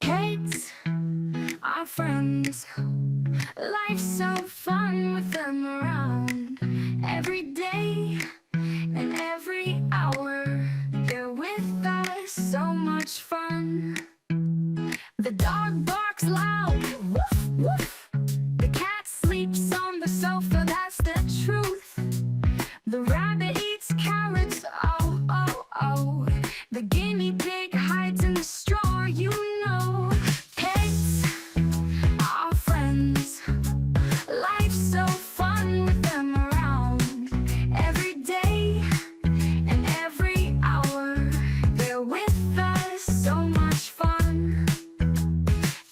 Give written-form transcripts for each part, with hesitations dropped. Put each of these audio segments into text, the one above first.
Pets are friends. Life's so fun with them around. Every day and every hour, they're with us, so much fun. The dog barks loud, woof, woof. The cat sleeps on the sofa, that's the truth. The rabbit eats carrots, oh, oh, oh. The guinea pig hides in the straw, you know. Pets are friends. Life's so fun with them around. Every day and every hour, they're with us, so much fun.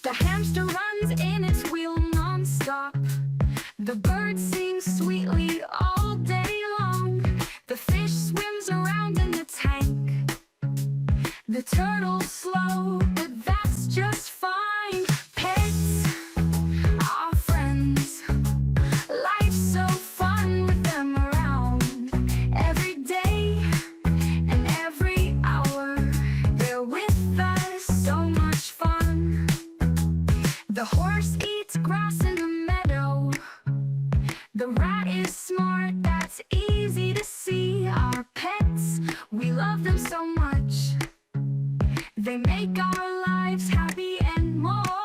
The hamster runs in its wheel non-stop. The bird sings sweetly all day long. The fish swims around in the tank. The turtle's slow, but that's just fine. Pets are friends. Life's so fun with them around. Every day and every hour, they're with us, so much fun. The horse eats grass in the meadow. The rat is smart, that's easy to see. Our pets, we love them so much. They make our lives happy and more.